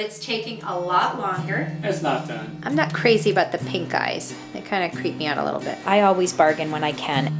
It's taking a lot longer. It's not done. I'm not crazy about the pink eyes. They kind of creep me out a little bit. I always bargain when I can.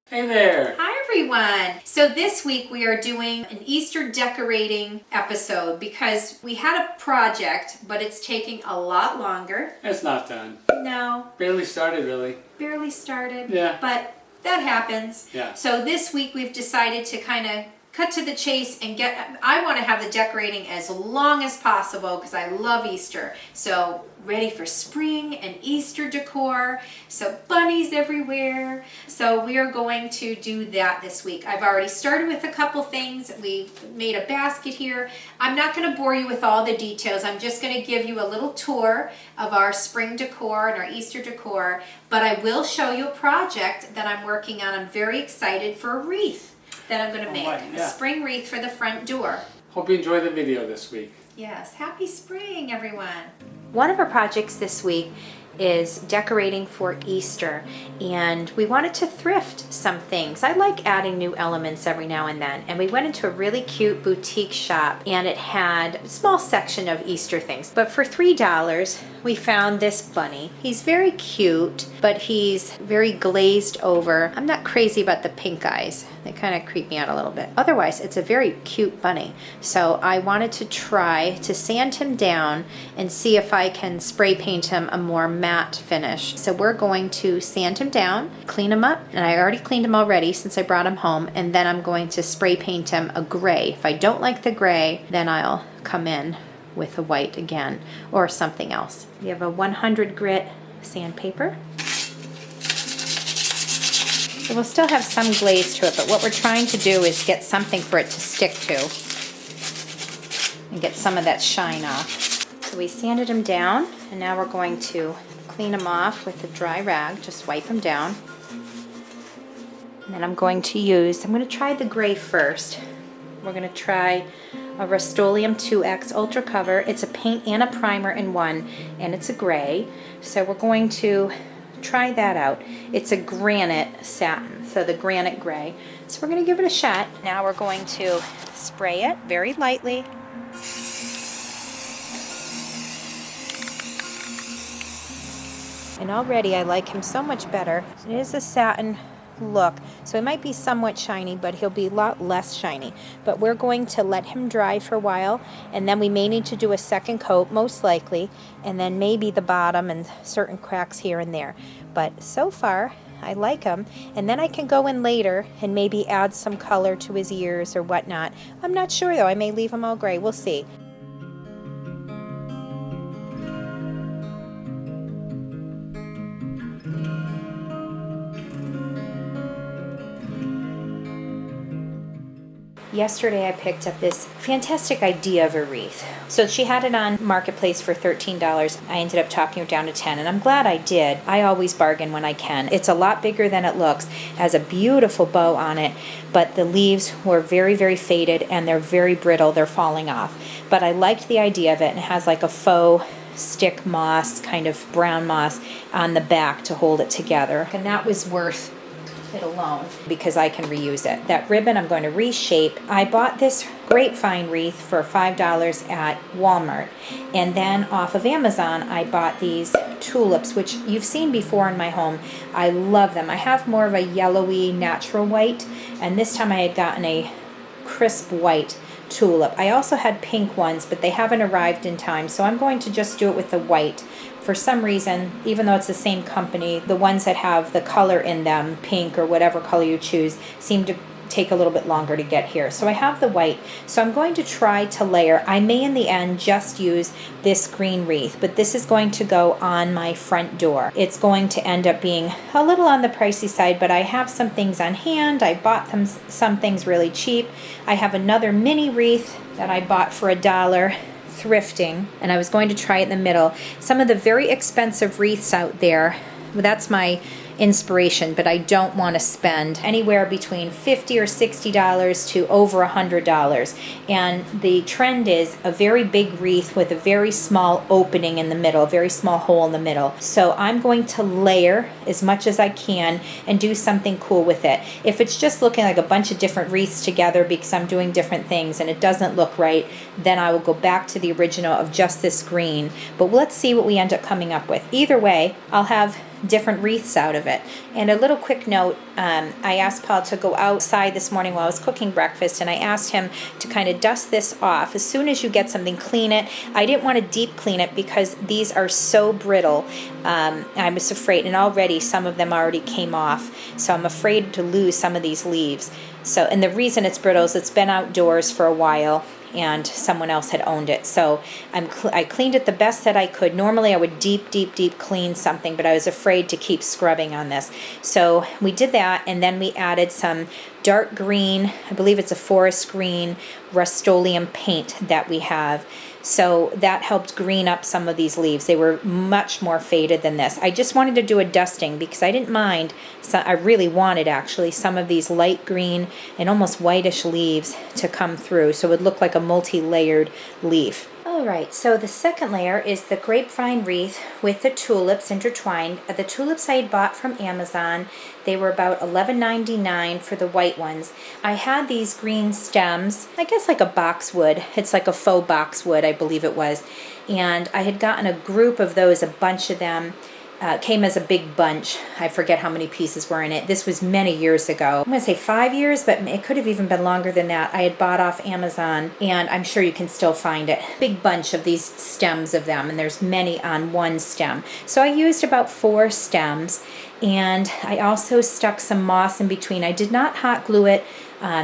Hey there! Hi everyone! So this week we are doing an Easter decorating episode because we had a project, but it's taking a lot longer. It's not done. No, Barely started, really. barely started. Yeah. But that happens. Yeah. So this week we've decided to kind of cut to the chase and I want to have the decorating as long as possible because I love Easter. So ready for spring and Easter decor. So bunnies everywhere. So we are going to do that this week. I've already started with a couple things. We've made a basket here. I'm not going to bore you with all the details. I'm just going to give you a little tour of our spring decor and our Easter decor. But I will show you a project that I'm working on. I'm very excited for a wreath that I'm going to make. Right, yeah. A spring wreath for the front door. Hope you enjoy the video this week. Yes, happy spring everyone. One of our projects this week is decorating for Easter, and we wanted to thrift some things. I like adding new elements every now and then, and we went into a really cute boutique shop, and it had a small section of Easter things. But for $3, we found this bunny. He's very cute, but he's very glazed over. I'm not crazy about the pink eyes. They kind of creep me out a little bit. Otherwise, it's a very cute bunny. So I wanted to try to sand him down and see if I can spray paint him a more matte finish. So we're going to sand him down, clean him up, and I already cleaned him already since I brought him home, and then I'm going to spray paint him a gray. If I don't like the gray, then I'll come in with a white again or something else. We have a 100 grit sandpaper. It will still have some glaze to it, but what we're trying to do is get something for it to stick to and get some of that shine off. So we sanded him down, and now we're going to clean him off with a dry rag. Just wipe him down. And then I'm going to try the gray first. We're going to try a Rust-Oleum 2X Ultra Cover. It's a paint and a primer in one, and it's a gray. So we're going to try that out. It's a granite satin, so the granite gray. So we're going to give it a shot. Now we're going to spray it very lightly. And already I like him so much better. It is a satin look, so it might be somewhat shiny, but he'll be a lot less shiny. But we're going to let him dry for a while, and then we may need to do a second coat, most likely, and then maybe the bottom and certain cracks here and there. But so far, I like him, and then I can go in later and maybe add some color to his ears or whatnot. I'm not sure though, I may leave him all gray, we'll see. Yesterday I picked up this fantastic idea of a wreath. So she had it on Marketplace for $13. I ended up talking her down to $10, and I'm glad I did. I always bargain when I can. It's a lot bigger than it looks. It has a beautiful bow on it, but the leaves were very, very faded and they're very brittle. They're falling off. But I liked the idea of it, and it has like a faux stick moss, kind of brown moss on the back to hold it together. And that was worth it alone because I can reuse it. That ribbon I'm going to reshape. I bought this grapevine wreath for $5 at Walmart. And then off of Amazon, I bought these tulips, which you've seen before in my home. I love them. I have more of a yellowy natural white, and this time I had gotten a crisp white tulip. I also had pink ones, but they haven't arrived in time, so I'm going to just do it with the white. For some reason, even though it's the same company, the ones that have the color in them, pink or whatever color you choose, seem to take a little bit longer to get here. So I have the white. So I'm going to try to layer. I may in the end just use this green wreath, but this is going to go on my front door. It's going to end up being a little on the pricey side, but I have some things on hand. I bought them some things really cheap. I have another mini wreath that I bought for $1 thrifting, and I was going to try it in the middle. Some of the very expensive wreaths out there, well, that's my inspiration, but I don't want to spend anywhere between $50 or $60 to over $100. And the trend is a very big wreath with a very small opening in the middle, a very small hole in the middle. So I'm going to layer as much as I can and do something cool with it. If it's just looking like a bunch of different wreaths together because I'm doing different things and it doesn't look right, then I will go back to the original of just this green. But let's see what we end up coming up with. Either way, I'll have different wreaths out of it. And a little quick note, I asked Paul to go outside this morning while I was cooking breakfast, and I asked him to kind of dust this off. As soon as you get something, clean it. I didn't want to deep clean it because these are so brittle. I was afraid, and already some of them already came off, so I'm afraid to lose some of these leaves. So, and the reason it's brittle is it's been outdoors for a while, and someone else had owned it. So I cleaned it the best that I could. Normally I would deep clean something, but I was afraid to keep scrubbing on this. So we did that, and then we added some dark green, I believe it's a forest green Rust-Oleum paint that we have. So that helped green up some of these leaves. They were much more faded than this. I just wanted to do a dusting because I didn't mind. So I really wanted actually some of these light green and almost whitish leaves to come through, so it would look like a multi-layered leaf. All right, so the second layer is the grapevine wreath with the tulips intertwined. The tulips I had bought from Amazon. They were about $11.99 for the white ones. I had these green stems, I guess like a boxwood. It's like a faux boxwood, I believe it was. And I had gotten a group of those, a bunch of them. Came as a big bunch. I forget how many pieces were in it. This was many years ago. I'm going to say 5 years, but it could have even been longer than that. I had bought off Amazon, and I'm sure you can still find it. Big bunch of these stems of them, and there's many on one stem. So I used about 4 stems, and I also stuck some moss in between. I did not hot glue it,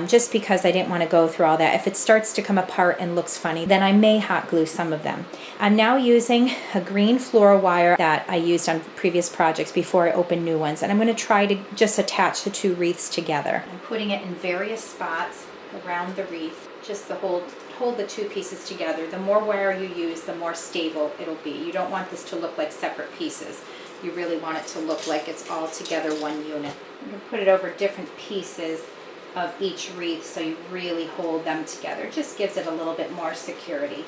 just because I didn't want to go through all that. If it starts to come apart and looks funny, then I may hot glue some of them. I'm now using a green floral wire that I used on previous projects before I open new ones, and I'm going to try to just attach the 2 wreaths together. I'm putting it in various spots around the wreath, just to hold the 2 pieces together. The more wire you use, the more stable it'll be. You don't want this to look like separate pieces. You really want it to look like it's all together one unit. I'm going to put it over different pieces of each wreath so you really hold them together. It just gives it a little bit more security.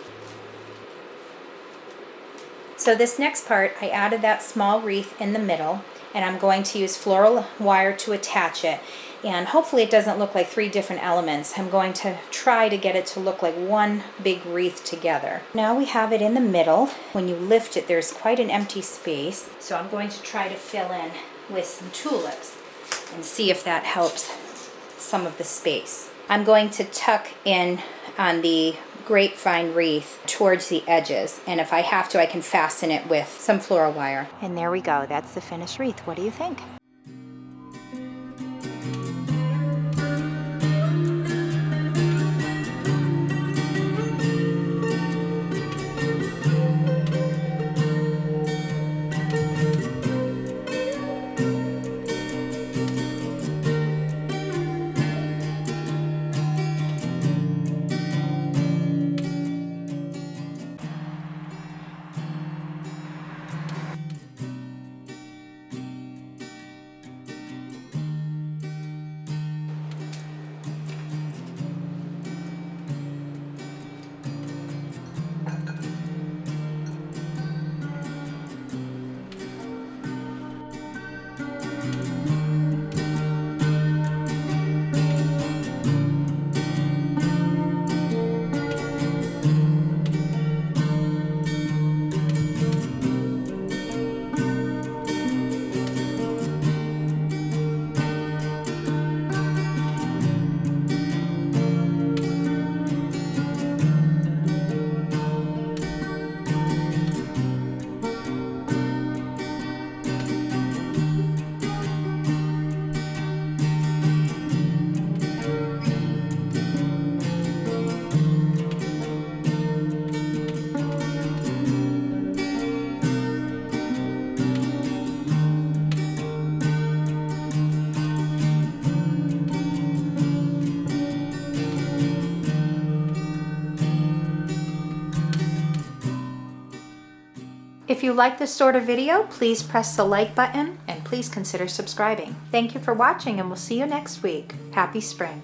So this next part, I added that small wreath in the middle, and I'm going to use floral wire to attach it. And hopefully it doesn't look like 3 different elements. I'm going to try to get it to look like one big wreath together. Now we have it in the middle. When you lift it, there's quite an empty space. So I'm going to try to fill in with some tulips and see if that helps some of the space. I'm going to tuck in on the grapevine wreath towards the edges, and if I have to, I can fasten it with some floral wire. And there we go. That's the finished wreath. What do you think? If you like this sort of video, please press the like button and please consider subscribing. Thank you for watching and we'll see you next week. Happy spring.